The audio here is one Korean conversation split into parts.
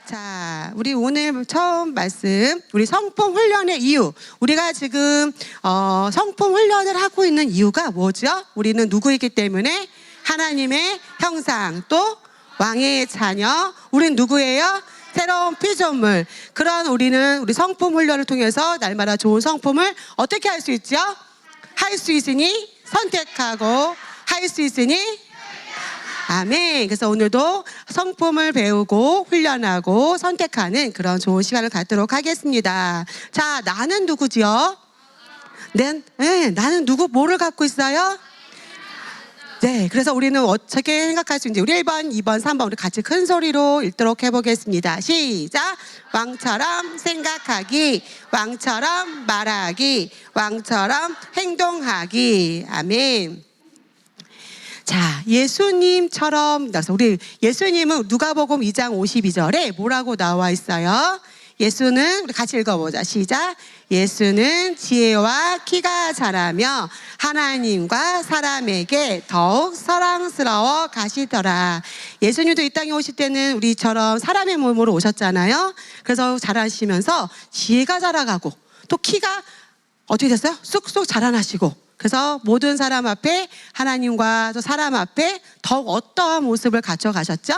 자, 우리 오늘 처음 말씀, 우리 성품 훈련의 이유. 우리가 지금 성품 훈련을 하고 있는 이유가 뭐죠? 우리는 누구이기 때문에? 하나님의 형상, 또 왕의 자녀. 우린 누구예요? 새로운 피조물. 그런 우리는 우리 성품 훈련을 통해서 날마다 좋은 성품을 어떻게 할 수 있죠? 할 수 있으니 선택하고, 할 수 있으니 아멘. 그래서 오늘도 성품을 배우고 훈련하고 선택하는 그런 좋은 시간을 갖도록 하겠습니다. 자, 나는 누구지요? 네, 나는 누구, 뭐를 갖고 있어요? 네, 그래서 우리는 어떻게 생각할 수 있는지 우리 1번, 2번, 3번 우리 같이 큰 소리로 읽도록 해보겠습니다. 시작! 왕처럼 생각하기, 왕처럼 말하기, 왕처럼 행동하기. 아멘. 자, 예수님처럼, 우리 예수님은 누가복음 2장 52절에 뭐라고 나와 있어요? 예수는, 우리 같이 읽어보자. 시작. 예수는 지혜와 키가 자라며 하나님과 사람에게 더욱 사랑스러워 가시더라. 예수님도 이 땅에 오실 때는 우리처럼 사람의 몸으로 오셨잖아요. 그래서 자라시면서 지혜가 자라가고 또 키가 어떻게 됐어요? 쑥쑥 자라나시고, 그래서 모든 사람 앞에, 하나님과 또 사람 앞에 더욱 어떠한 모습을 갖춰가셨죠?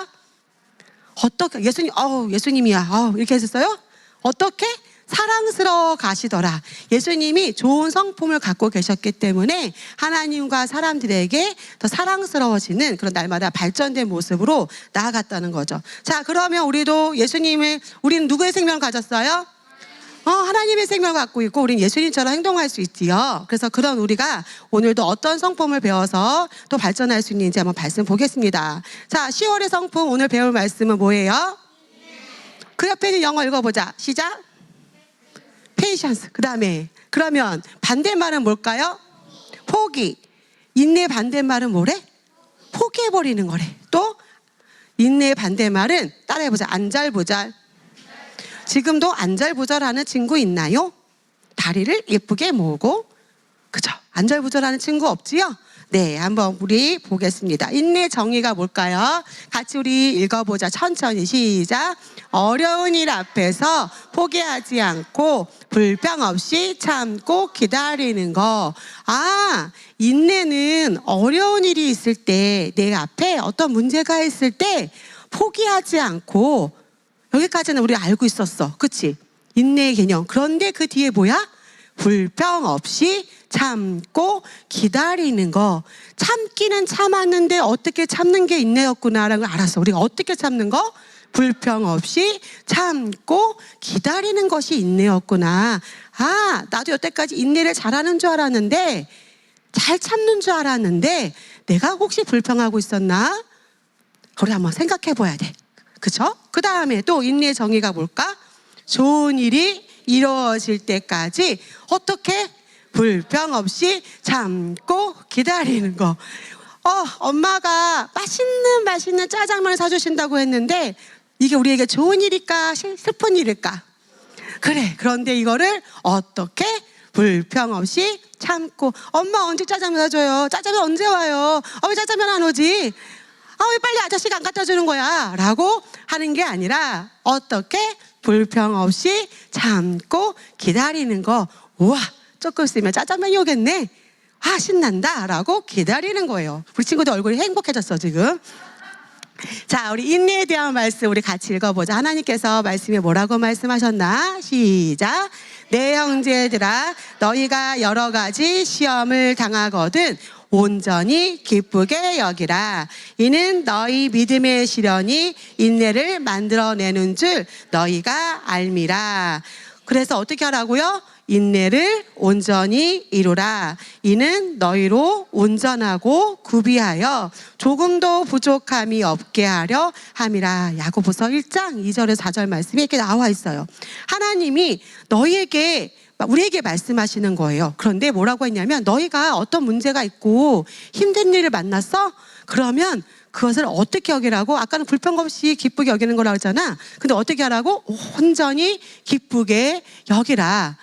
어떻게, 예수님이야. 이렇게 했었어요? 어떻게? 사랑스러워 가시더라. 예수님이 좋은 성품을 갖고 계셨기 때문에 하나님과 사람들에게 더 사랑스러워지는 그런 날마다 발전된 모습으로 나아갔다는 거죠. 자, 그러면 우리는 누구의 생명을 가졌어요? 하나님의 생명을 갖고 있고 우리는 예수님처럼 행동할 수 있지요. 그래서 그런 우리가 오늘도 어떤 성품을 배워서 또 발전할 수 있는지 한번 말씀 보겠습니다. 자, 10월의 성품 오늘 배울 말씀은 뭐예요? 그 옆에 있는 영어 읽어보자. 시작. patience. 그 다음에 그러면 반대말은 뭘까요? 포기. 인내 반대말은 뭐래? 포기해버리는 거래. 또 인내의 반대말은 따라해보자. 안절부절. 지금도 안절부절하는 친구 있나요? 다리를 예쁘게 모으고. 그죠? 안절부절하는 친구 없지요? 네, 한번 우리 보겠습니다. 인내 정의가 뭘까요? 같이 우리 읽어보자. 천천히 시작. 어려운 일 앞에서 포기하지 않고 불평 없이 참고 기다리는 거. 인내는 어려운 일이 있을 때, 내 앞에 어떤 문제가 있을 때 포기하지 않고, 여기까지는 우리 알고 있었어. 그치? 인내의 개념. 그런데 그 뒤에 뭐야? 불평 없이 참고 기다리는 거. 참기는 참았는데 어떻게 참는 게 인내였구나라는 걸 알았어. 우리가 어떻게 참는 거? 불평 없이 참고 기다리는 것이 인내였구나. 나도 여태까지 인내를 잘하는 줄 알았는데, 잘 참는 줄 알았는데 내가 혹시 불평하고 있었나? 그걸 한번 생각해 봐야 돼. 그쵸? 그 다음에 또 인내의 정의가 뭘까? 좋은 일이 이루어질 때까지 어떻게? 불평 없이 참고 기다리는 거. 엄마가 맛있는 짜장면을 사주신다고 했는데 이게 우리에게 좋은 일일까? 슬픈 일일까? 그래. 그런데 이거를 어떻게? 불평 없이 참고. 엄마 언제 짜장면 사줘요? 짜장면 언제 와요? 왜 짜장면 안 오지? 왜 빨리 아저씨가 안 갖다 주는 거야? 라고 하는 게 아니라 어떻게? 불평 없이 참고 기다리는 거. 우와, 조금 있으면 짜장면이 오겠네. 신난다 라고 기다리는 거예요. 우리 친구들 얼굴이 행복해졌어 지금. 자, 우리 인내에 대한 말씀 우리 같이 읽어보자. 하나님께서 말씀에 뭐라고 말씀하셨나? 시작. 내 형제들아, 너희가 여러 가지 시험을 당하거든 온전히 기쁘게 여기라. 이는 너희 믿음의 시련이 인내를 만들어내는 줄 너희가 알미라. 그래서 어떻게 하라고요? 인내를 온전히 이루라. 이는 너희로 온전하고 구비하여 조금도 부족함이 없게 하려 함이라. 야고보서 1장 2절에서 4절 말씀이 이렇게 나와 있어요. 하나님이 우리에게 말씀하시는 거예요. 그런데 뭐라고 했냐면, 너희가 어떤 문제가 있고 힘든 일을 만났어? 그러면 그것을 어떻게 여기라고? 아까는 불평 없이 기쁘게 여기는 거라고 했잖아. 근데 어떻게 하라고? 온전히 기쁘게 여기라.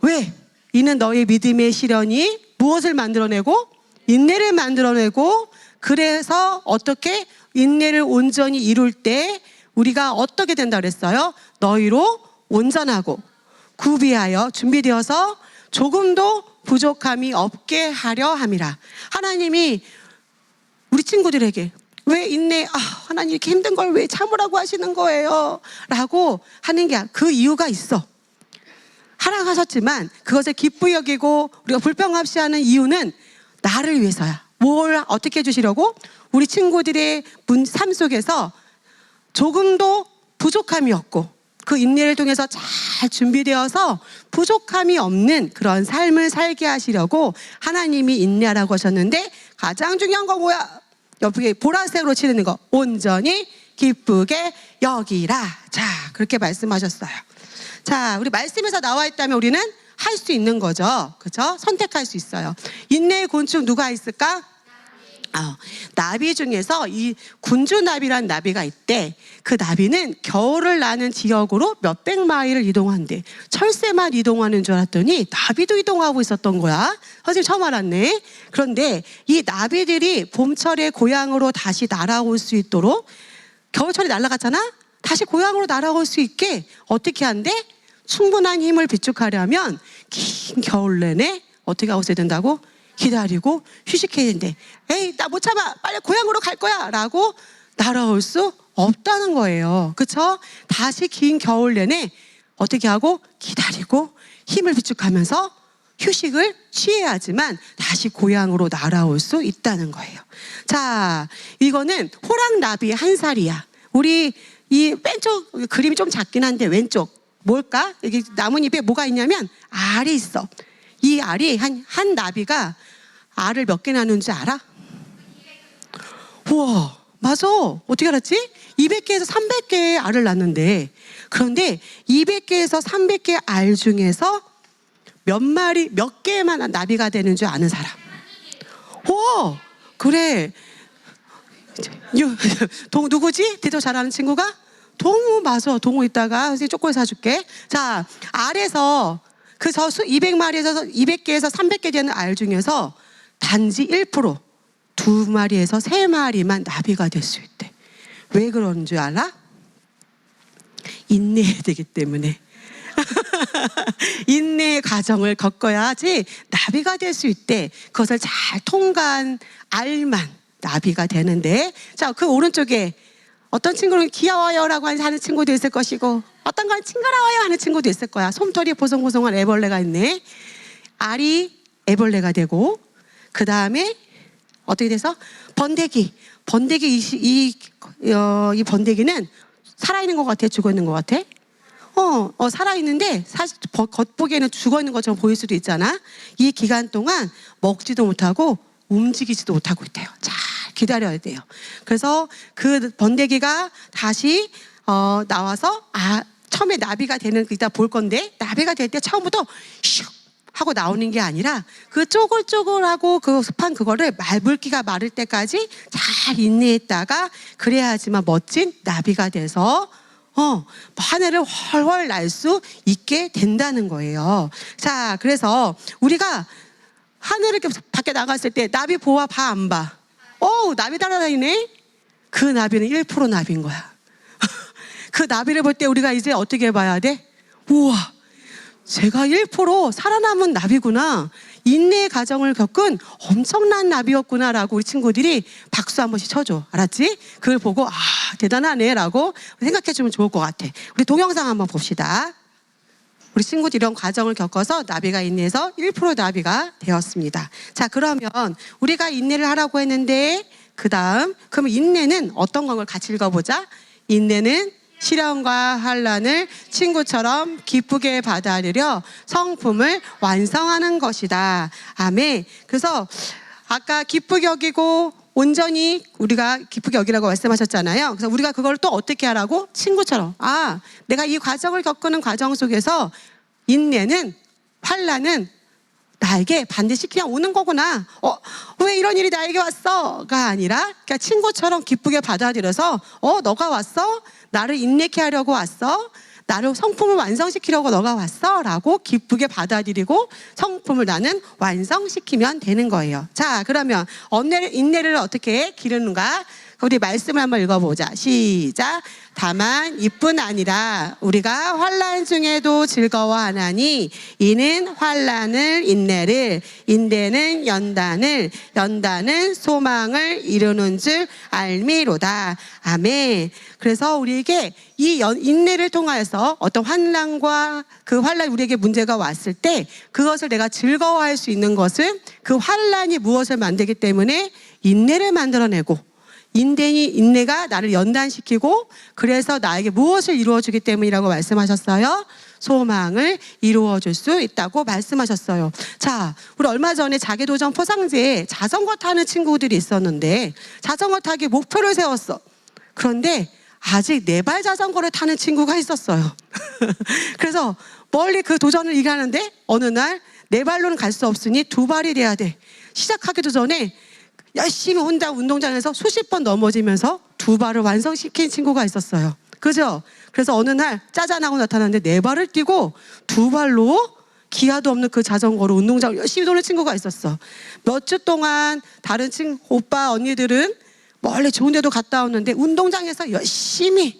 왜? 이는 너희 믿음의 시련이 무엇을 만들어내고? 인내를 만들어내고, 그래서 어떻게 인내를 온전히 이룰 때 우리가 어떻게 된다 그랬어요? 너희로 온전하고 구비하여 준비되어서 조금도 부족함이 없게 하려 함이라. 하나님이 우리 친구들에게 왜 인내, 하나님 이렇게 힘든 걸 왜 참으라고 하시는 거예요? 라고 하는 게 그 이유가 있어. 허락하셨지만 그것을 기쁘게 여기고 우리가 불평 없이 하는 이유는 나를 위해서야. 뭘 어떻게 해주시려고? 우리 친구들의 삶 속에서 조금도 부족함이 없고 그 인내를 통해서 잘 준비되어서 부족함이 없는 그런 삶을 살게 하시려고 하나님이 인내하라고 하셨는데, 가장 중요한 거 뭐야? 옆에 보라색으로 칠하는 거, 온전히 기쁘게 여기라. 자, 그렇게 말씀하셨어요. 자, 우리 말씀에서 나와 있다면 우리는 할 수 있는 거죠. 그렇죠? 선택할 수 있어요. 인내의 곤충 누가 있을까? 나비 중에서 이 군주나비라는 나비가 있대. 그 나비는 겨울을 나는 지역으로 몇백 마일을 이동한대. 철새만 이동하는 줄 알았더니 나비도 이동하고 있었던 거야. 선생님 처음 알았네. 그런데 이 나비들이 봄철에 고향으로 다시 날아올 수 있도록, 겨울철에 날아갔잖아? 다시 고향으로 날아올 수 있게 어떻게 한대? 충분한 힘을 비축하려면 긴 겨울 내내 어떻게 하고 있어야 된다고? 기다리고 휴식해야 된대. 에이, 나 못 참아, 빨리 고향으로 갈 거야 라고 날아올 수 없다는 거예요. 그쵸? 다시 긴 겨울 내내 어떻게 하고? 기다리고 힘을 비축하면서 휴식을 취해야지만 다시 고향으로 날아올 수 있다는 거예요. 자, 이거는 호랑나비 한 살이야. 우리 이 왼쪽 그림이 좀 작긴 한데 왼쪽 뭘까? 여기 나뭇잎에 뭐가 있냐면 알이 있어. 이 알이 한 나비가 알을 몇 개 낳는지 알아? 우와, 맞아. 어떻게 알았지? 200개에서 300개의 알을 낳는데, 그런데 200개에서 300개의 알 중에서 몇 개만 나비가 되는 줄 아는 사람? 오, 그래. 누구지? 대도 잘하는 친구가? 동우, 맞아. 동우 이따가 선생님 초콜릿 사줄게. 자, 알에서 그 200마리에서 200개에서 300개 되는 알 중에서 단지 1%, 2마리에서 3마리만 나비가 될 수 있대. 왜 그런 줄 알아? 인내해야 되기 때문에. 인내의 과정을 겪어야지 나비가 될 수 있대. 그것을 잘 통과한 알만 나비가 되는데, 자, 그 오른쪽에 어떤 친구는 귀여워요 라고 하는 친구도 있을 것이고, 어떤 건 징그러워요 하는 친구도 있을 거야. 솜털이 보송보송한 애벌레가 있네. 알이 애벌레가 되고, 그 다음에 어떻게 돼서? 번데기. 이 번데기는 살아있는 것 같아? 죽어 있는 것 같아? 살아있는데 사실 겉보기에는 죽어 있는 것처럼 보일 수도 있잖아. 이 기간 동안 먹지도 못하고 움직이지도 못하고 있대요. 잘 기다려야 돼요. 그래서 그 번데기가 다시 나와서 처음에 나비가 되는 이따 볼 건데, 나비가 될 때 처음부터 슉 하고 나오는 게 아니라 그 쪼글쪼글하고 그 습한 그거를 물기가 마를 때까지 잘 인내했다가 그래야지만 멋진 나비가 돼서 하늘을 훨훨 날 수 있게 된다는 거예요. 자, 그래서 우리가 하늘을 이렇게 밖에 나갔을 때 나비 보아 봐, 안 봐? 나비 따라다니네? 그 나비는 1% 나비인 거야. 그 나비를 볼 때 우리가 이제 어떻게 봐야 돼? 우와, 제가 1% 살아남은 나비구나. 인내의 과정을 겪은 엄청난 나비였구나 라고 우리 친구들이 박수 한 번씩 쳐줘. 알았지? 그걸 보고 대단하네 라고 생각해주면 좋을 것 같아. 우리 동영상 한번 봅시다. 우리 친구들이 이런 과정을 겪어서 나비가 인내해서 1% 나비가 되었습니다. 자, 그러면 우리가 인내를 하라고 했는데, 그러면 인내는 어떤 걸 같이 읽어보자. 인내는 시련과 환난을 친구처럼 기쁘게 받아들여 성품을 완성하는 것이다. 아멘. 그래서 아까 기쁘게 여기고 온전히 우리가 기쁘게 여기라고 말씀하셨잖아요. 그래서 우리가 그걸 또 어떻게 하라고? 친구처럼. 내가 이 과정을 겪는 과정 속에서 인내는, 환난은 나에게 반드시 그냥 오는 거구나. 왜 이런 일이 나에게 왔어?가 아니라 그냥 친구처럼 기쁘게 받아들여서 너가 왔어? 나를 인내케 하려고 왔어? 나를 성품을 완성시키려고 너가 왔어? 라고 기쁘게 받아들이고 성품을 나는 완성시키면 되는 거예요. 자, 그러면 인내를 어떻게 기르는가? 우리 말씀을 한번 읽어보자. 시작. 다만 이뿐 아니라 우리가 환난 중에도 즐거워하나니 이는 환난을 인내를, 인내는 연단을, 연단은 소망을 이루는 줄 알미로다. 아멘. 그래서 우리에게 이 인내를 통하여서 어떤 환난과 그 환난, 우리에게 문제가 왔을 때 그것을 내가 즐거워할 수 있는 것은 그 환난이 무엇을 만들기 때문에 인내를 만들어내고, 인내가 나를 연단시키고, 그래서 나에게 무엇을 이루어주기 때문이라고 말씀하셨어요? 소망을 이루어줄 수 있다고 말씀하셨어요. 자, 우리 얼마 전에 자기도전 포상제에 자전거 타는 친구들이 있었는데 자전거 타기 목표를 세웠어. 그런데 아직 4발 자전거를 타는 친구가 있었어요. 그래서 멀리 그 도전을 일하는데 어느 날 4발로는 갈 수 없으니 2발이 돼야 돼. 시작하기도 전에 열심히 혼자 운동장에서 수십 번 넘어지면서 2발을 완성시킨 친구가 있었어요. 그죠? 그래서 어느 날 짜잔하고 나타났는데 4발을 뛰고 2발로 기아도 없는 그 자전거로 운동장을 열심히 도는 친구가 있었어. 몇 주 동안 다른 오빠 언니들은 멀리 좋은 데도 갔다 오는데 운동장에서 열심히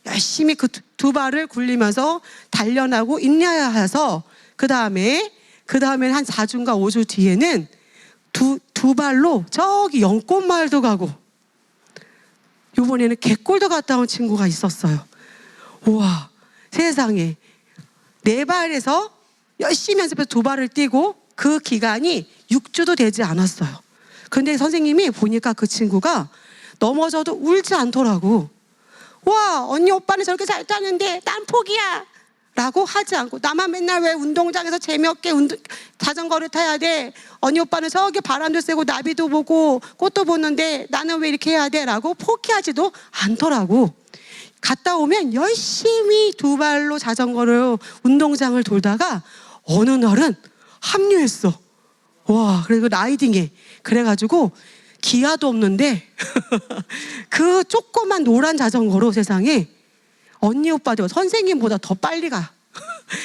그 2발을 굴리면서 단련하고 인내해서 그 다음에 한 4주인가 5주 뒤에는 두 발로 저기 연꽃마을도 가고 이번에는 갯골도 갔다 온 친구가 있었어요. 우와, 세상에. 4발에서 열심히 연습해서 2발을 뛰고 그 기간이 6주도 되지 않았어요. 근데 선생님이 보니까 그 친구가 넘어져도 울지 않더라고. 와, 언니 오빠는 저렇게 잘 타는데 난 포기야 라고 하지 않고, 나만 맨날 왜 운동장에서 재미없게 자전거를 타야 돼? 언니 오빠는 저기 바람도 쐬고 나비도 보고 꽃도 보는데 나는 왜 이렇게 해야 돼? 라고 포기하지도 않더라고. 갔다 오면 열심히 2발로 자전거를 운동장을 돌다가 어느 날은 합류했어. 와, 그리고 라이딩에. 그래가지고 기아도 없는데 그 조그만 노란 자전거로 세상에 언니 오빠들 선생님보다 더 빨리 가.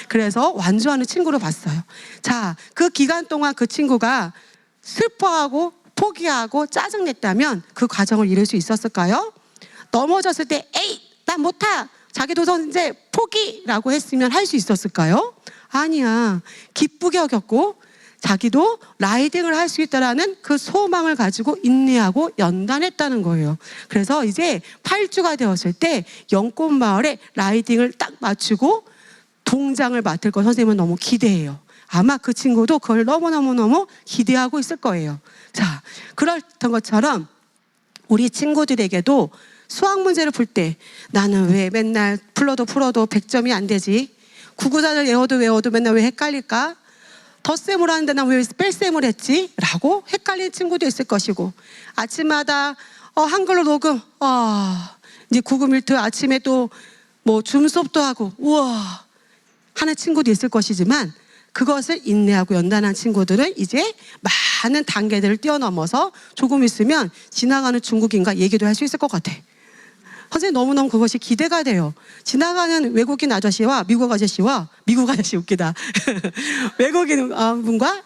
그래서 완주하는 친구를 봤어요. 자, 그 기간 동안 그 친구가 슬퍼하고 포기하고 짜증냈다면 그 과정을 이룰 수 있었을까요? 넘어졌을 때 에이 난 못타, 자기도전제 포기라고 했으면 할 수 있었을까요? 아니야. 기쁘게 여겼고 자기도 라이딩을 할 수 있다라는 그 소망을 가지고 인내하고 연단했다는 거예요. 그래서 이제 8주가 되었을 때 연꽃마을에 라이딩을 딱 마치고 동장을 맡을 거 선생님은 너무 기대해요. 아마 그 친구도 그걸 너무너무 기대하고 있을 거예요. 자, 그렇던 것처럼 우리 친구들에게도 수학 문제를 풀 때 나는 왜 맨날 풀어도 100점이 안 되지? 구구단을 외워도 맨날 왜 헷갈릴까? 덧셈을 하는데 난 왜 뺄셈을 했지? 라고 헷갈리는 친구도 있을 것이고, 아침마다 한글로 녹음, 이제 구구밀트 아침에 또 뭐 줌 수업도 하고 우와 하는 친구도 있을 것이지만, 그것을 인내하고 연단한 친구들은 이제 많은 단계들을 뛰어넘어서 조금 있으면 지나가는 중국인과 얘기도 할 수 있을 것 같아. 선생님 너무너무 그것이 기대가 돼요. 지나가는 외국인 아저씨와 미국 아저씨 웃기다. 외국인 분과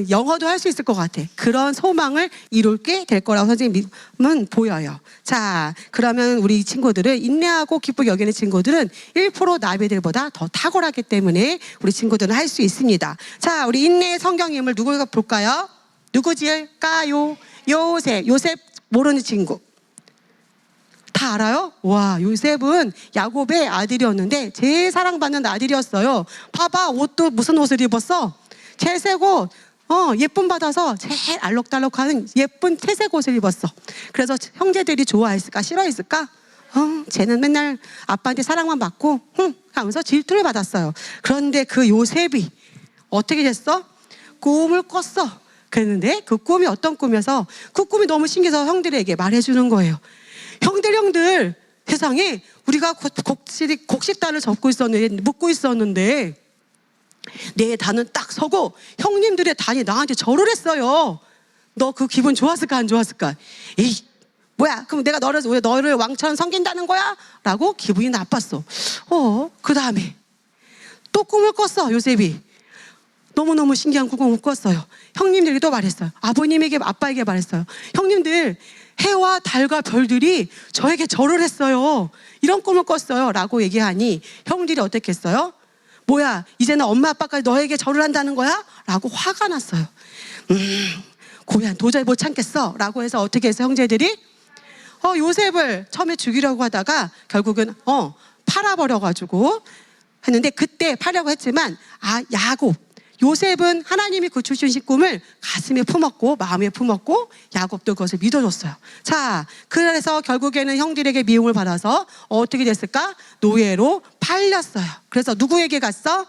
영어도 할 수 있을 것 같아. 그런 소망을 이룰게 될 거라고 선생님은 보여요. 자, 그러면 우리 친구들은 인내하고 기쁘게 여기는 친구들은 1% 나비들보다 더 탁월하기 때문에 우리 친구들은 할 수 있습니다. 자, 우리 인내의 성경 인물 누구가 볼까요? 누구일까요? 요셉 모르는 친구. 다 알아요? 와, 요셉은 야곱의 아들이었는데 제일 사랑받는 아들이었어요. 봐봐, 옷도 무슨 옷을 입었어? 채색 옷, 예쁨 받아서 제일 알록달록하는 예쁜 채색 옷을 입었어. 그래서 형제들이 좋아했을까 싫어했을까? 쟤는 맨날 아빠한테 사랑만 받고 하면서 질투를 받았어요. 그런데 그 요셉이 어떻게 됐어? 꿈을 꿨어. 그랬는데 그 꿈이 어떤 꿈이어서 그 꿈이 너무 신기해서 형들에게 말해주는 거예요. 형들 세상에 우리가 곡식단을 묻고 있었는데 내 단은 딱 서고 형님들의 단이 나한테 절을 했어요. 너 그 기분 좋았을까 안 좋았을까? 에이 뭐야, 그럼 내가 너를 왕처럼 섬긴다는 거야? 라고 기분이 나빴어. 그 다음에 또 꿈을 꿨어. 요셉이 너무너무 신기한 꿈을 꿨어요. 형님들이 또 말했어요. 아버님에게, 아빠에게 말했어요. 형님들, 해와 달과 별들이 저에게 절을 했어요. 이런 꿈을 꿨어요. 라고 얘기하니 형들이 어떻게 했어요? 뭐야, 이제는 엄마 아빠까지 너에게 절을 한다는 거야? 라고 화가 났어요. 고야 도저히 못 참겠어. 라고 해서 어떻게 해서 형제들이 요셉을 처음에 죽이려고 하다가 결국은 팔아버려가지고 했는데, 그때 팔려고 했지만 야곱, 요셉은 하나님이 주신 꿈을 가슴에 품었고 마음에 품었고 야곱도 그것을 믿어줬어요. 자, 그래서 결국에는 형들에게 미움을 받아서 어떻게 됐을까? 노예로 팔렸어요. 그래서 누구에게 갔어?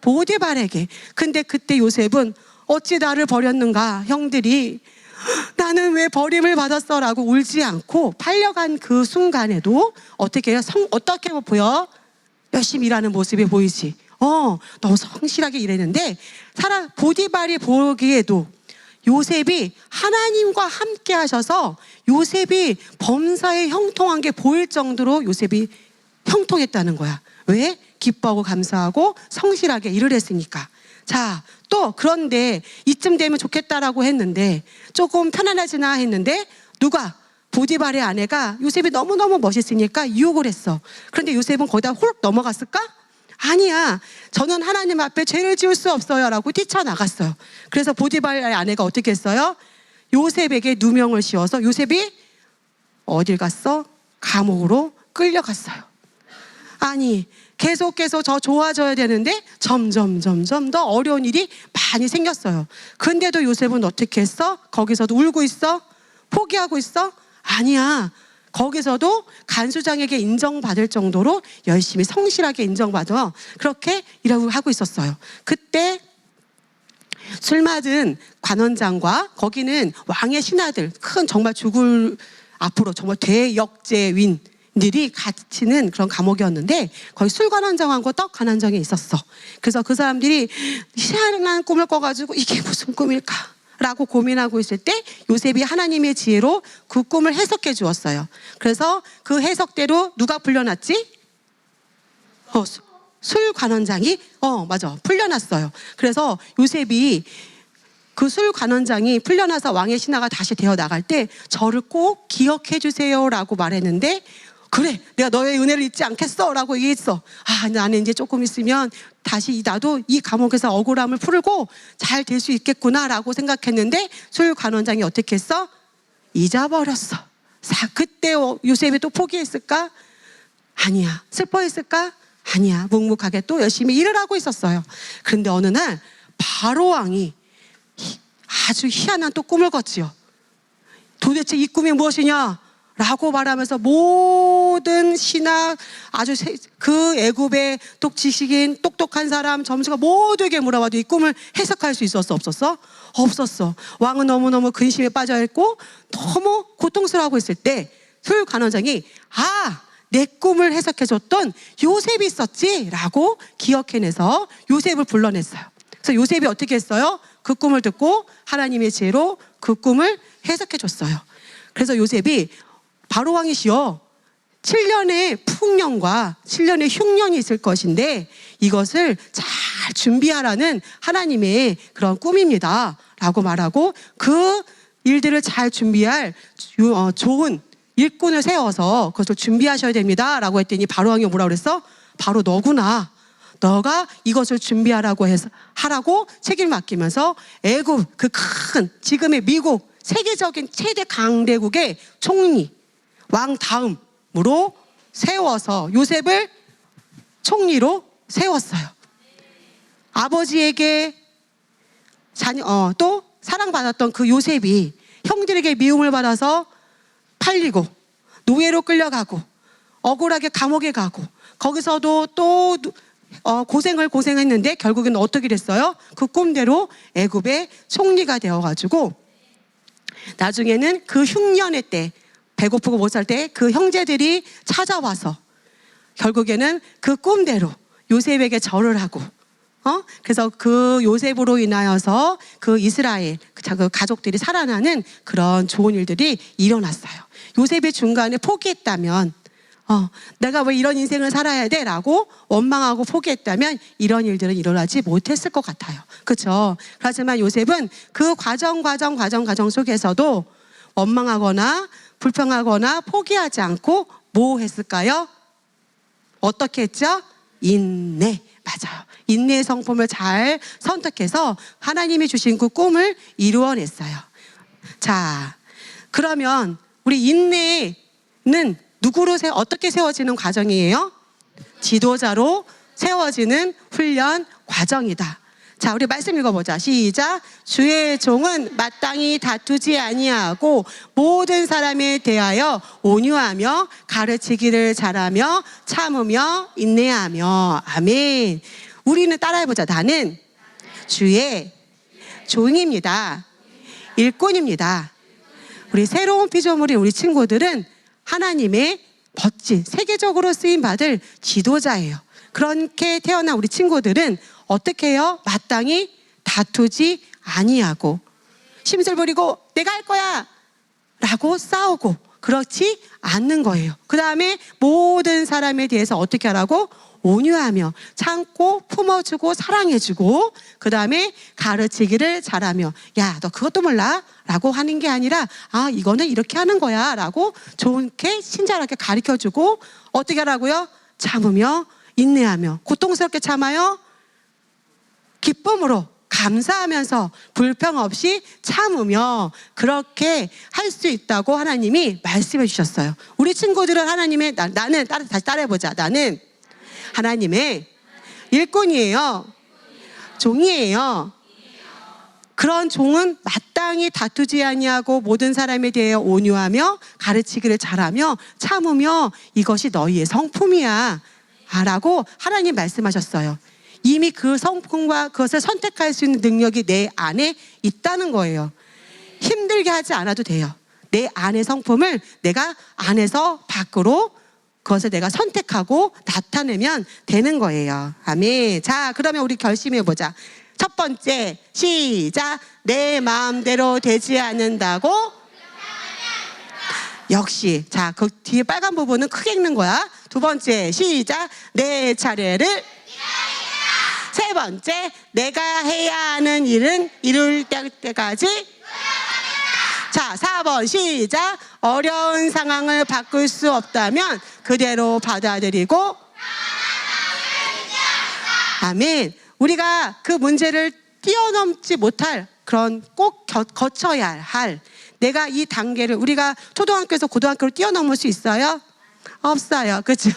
보디발에게. 근데 그때 요셉은 어찌 나를 버렸는가? 형들이 나는 왜 버림을 받았어? 라고 울지 않고 팔려간 그 순간에도 어떻게 해요? 어떻게 보여? 열심히 일하는 모습이 보이지. 너무 성실하게 일했는데 보디발이 보기에도 요셉이 하나님과 함께 하셔서 요셉이 범사에 형통한 게 보일 정도로 요셉이 형통했다는 거야. 왜? 기뻐하고 감사하고 성실하게 일을 했으니까. 자, 또 그런데 이쯤 되면 좋겠다라고 했는데 조금 편안하지나 했는데 누가? 보디발의 아내가 요셉이 너무너무 멋있으니까 유혹을 했어. 그런데 요셉은 거기다 홀 넘어갔을까? 아니야, 저는 하나님 앞에 죄를 지을 수 없어요 라고 뛰쳐나갔어요. 그래서 보디발의 아내가 어떻게 했어요? 요셉에게 누명을 씌워서 요셉이 어딜 갔어? 감옥으로 끌려갔어요. 아니, 계속해서 더 좋아져야 되는데 점점 더 어려운 일이 많이 생겼어요. 근데도 요셉은 어떻게 했어? 거기서도 울고 있어? 포기하고 있어? 아니야, 거기서도 간수장에게 인정받을 정도로 열심히 성실하게 인정받아 그렇게 일하고 하고 있었어요. 그때 술 맞은 관원장과 거기는 왕의 신하들, 큰 정말 죽을 앞으로 정말 대역죄윈들이 갇히는 그런 감옥이었는데 거기 술관원장하고 떡관원장이 있었어. 그래서 그 사람들이 희한한 꿈을 꿔가지고 이게 무슨 꿈일까? 라고 고민하고 있을 때 요셉이 하나님의 지혜로 그 꿈을 해석해 주었어요. 그래서 그 해석대로 누가 풀려났지? 술관원장이 맞아, 풀려났어요. 그래서 요셉이 그 술관원장이 풀려나서 왕의 신하가 다시 되어 나갈 때 저를 꼭 기억해 주세요 라고 말했는데, 그래, 내가 너의 은혜를 잊지 않겠어 라고 얘기했어. 나는 이제 조금 있으면 다시 나도 이 감옥에서 억울함을 풀고 잘 될 수 있겠구나 라고 생각했는데 술관원장이 어떻게 했어? 잊어버렸어. 그때 요셉이 또 포기했을까? 아니야. 슬퍼했을까? 아니야. 묵묵하게 또 열심히 일을 하고 있었어요. 그런데 어느 날 바로왕이 아주 희한한 또 꿈을 꿨지요. 도대체 이 꿈이 무엇이냐? 라고 말하면서 모든 신하, 아주 그 애굽의 지식인 똑똑한 사람, 점수가 모두에게 물어봐도 이 꿈을 해석할 수 있었어? 없었어? 없었어. 왕은 너무너무 근심에 빠져있고 너무 고통스러워하고 있을 때 술관원장이 내 꿈을 해석해줬던 요셉이 있었지? 라고 기억해내서 요셉을 불러냈어요. 그래서 요셉이 어떻게 했어요? 그 꿈을 듣고 하나님의 지혜로 그 꿈을 해석해줬어요. 그래서 요셉이 바로왕이시여, 7년의 풍년과 7년의 흉년이 있을 것인데 이것을 잘 준비하라는 하나님의 그런 꿈입니다 라고 말하고 그 일들을 잘 준비할 좋은 일꾼을 세워서 그것을 준비하셔야 됩니다 라고 했더니 바로왕이 뭐라고 그랬어? 바로 너구나. 너가 이것을 준비하라고 해서 하라고 책임을 맡기면서 애굽, 그 큰 지금의 미국 세계적인 최대 강대국의 총리 왕 다음으로 세워서 요셉을 총리로 세웠어요. 아버지에게 또 사랑받았던 그 요셉이 형들에게 미움을 받아서 팔리고 노예로 끌려가고 억울하게 감옥에 가고 거기서도 또 고생했는데 결국에는 어떻게 됐어요? 그 꿈대로 애굽의 총리가 되어가지고 나중에는 그 흉년의 때 배고프고 못 살 때 그 형제들이 찾아와서 결국에는 그 꿈대로 요셉에게 절을 하고 그래서 그 요셉으로 인하여서 그 이스라엘 그 가족들이 살아나는 그런 좋은 일들이 일어났어요. 요셉이 중간에 포기했다면 내가 왜 이런 인생을 살아야 돼? 라고 원망하고 포기했다면 이런 일들은 일어나지 못했을 것 같아요. 그렇죠? 하지만 요셉은 그 과정 속에서도 원망하거나 불평하거나 포기하지 않고 뭐 했을까요? 어떻게 했죠? 인내. 맞아요. 인내의 성품을 잘 선택해서 하나님이 주신 그 꿈을 이루어냈어요. 자, 그러면 우리 인내는 누구로 어떻게 세워지는 과정이에요? 지도자로 세워지는 훈련 과정이다. 자, 우리 말씀 읽어보자. 시작. 주의 종은 마땅히 다투지 아니하고 모든 사람에 대하여 온유하며 가르치기를 잘하며 참으며 인내하며. 아멘. 우리는 따라해보자. 나는 주의 종입니다. 일꾼입니다. 우리 새로운 피조물인 우리 친구들은 하나님의 멋진 세계적으로 쓰임 받을 지도자예요. 그렇게 태어난 우리 친구들은 어떻게 해요? 마땅히 다투지 아니하고 심술 부리고 내가 할 거야 라고 싸우고 그렇지 않는 거예요. 그 다음에 모든 사람에 대해서 어떻게 하라고? 온유하며 참고 품어주고 사랑해주고 그 다음에 가르치기를 잘하며 야, 너 그것도 몰라? 라고 하는 게 아니라 이거는 이렇게 하는 거야 라고 좋게 친절하게 가르쳐주고 어떻게 하라고요? 참으며 인내하며 고통스럽게 참아요. 기쁨으로 감사하면서 불평 없이 참으며 그렇게 할 수 있다고 하나님이 말씀해 주셨어요. 우리 친구들은 하나님의 나는 다시 따라해보자. 나는 하나님의 일꾼이에요. 종이에요. 그런 종은 마땅히 다투지 아니하고 모든 사람에 대해 온유하며 가르치기를 잘하며 참으며 이것이 너희의 성품이야 라고 하나님 말씀하셨어요. 이미 그 성품과 그것을 선택할 수 있는 능력이 내 안에 있다는 거예요. 힘들게 하지 않아도 돼요. 내 안의 성품을 내가 안에서 밖으로 그것을 내가 선택하고 나타내면 되는 거예요. 아멘. 자, 그러면 우리 결심해보자. 첫 번째, 시작. 내 마음대로 되지 않는다고? 역시. 자, 그 뒤에 빨간 부분은 크게 읽는 거야. 두 번째, 시작. 내 차례를. 세 번째, 내가 해야 하는 일은 이룰 때까지. 자, 4번 시작. 어려운 상황을 바꿀 수 없다면 그대로 받아들이고. 아멘. 우리가 그 문제를 뛰어넘지 못할 그런 꼭 거쳐야 할 내가 이 단계를 우리가 초등학교에서 고등학교로 뛰어넘을 수 있어요? 없어요. 그렇죠?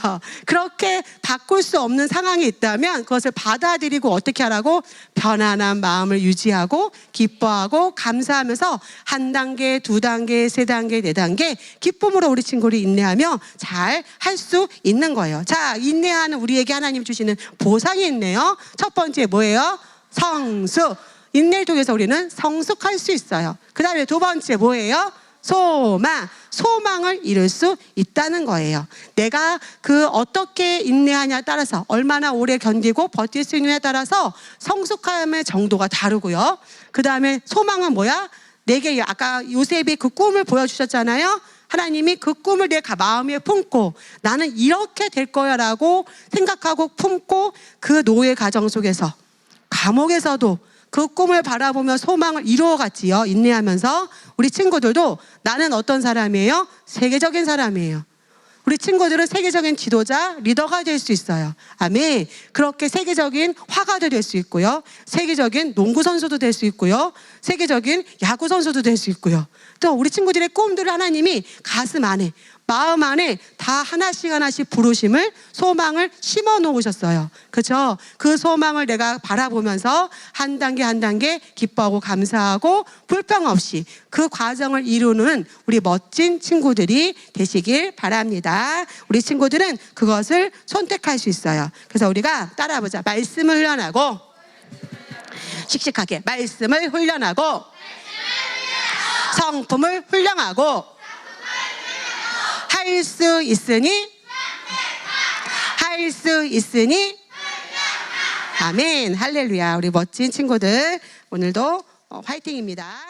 그렇게 바꿀 수 없는 상황이 있다면 그것을 받아들이고 어떻게 하라고? 편안한 마음을 유지하고 기뻐하고 감사하면서 한 단계, 두 단계, 세 단계, 네 단계 기쁨으로 우리 친구를 인내하며 잘 할 수 있는 거예요. 자, 인내하는 우리에게 하나님 주시는 보상이 있네요. 첫 번째 뭐예요? 성숙. 인내를 통해서 우리는 성숙할 수 있어요. 그 다음에 두 번째 뭐예요? 소망. 소망을 이룰 수 있다는 거예요. 내가 그 어떻게 인내하냐에 따라서 얼마나 오래 견디고 버틸 수 있느냐에 따라서 성숙함의 정도가 다르고요. 그 다음에 소망은 뭐야? 내게 아까 요셉이 그 꿈을 보여주셨잖아요. 하나님이 그 꿈을 내 마음에 품고 나는 이렇게 될 거야 라고 생각하고 품고 그 노예 가정 속에서 감옥에서도 그 꿈을 바라보며 소망을 이루어갔지요. 인내하면서 우리 친구들도 나는 어떤 사람이에요? 세계적인 사람이에요. 우리 친구들은 세계적인 지도자, 리더가 될 수 있어요. 아멘. 그렇게 세계적인 화가도 될 수 있고요. 세계적인 농구 선수도 될 수 있고요. 세계적인 야구 선수도 될 수 있고요. 또 우리 친구들의 꿈들을 하나님이 가슴 안에 마음 안에 다 하나씩 하나씩 부르심을 소망을 심어 놓으셨어요. 그렇죠? 그 소망을 내가 바라보면서 한 단계 한 단계 기뻐하고 감사하고 불평 없이 그 과정을 이루는 우리 멋진 친구들이 되시길 바랍니다. 우리 친구들은 그것을 선택할 수 있어요. 그래서 우리가 따라해보자. 말씀을 훈련하고 씩씩하게 말씀을 훈련하고 성품을 훈련하고 할 수 있으니 아멘. 할렐루야. 우리 멋진 친구들 오늘도 화이팅입니다.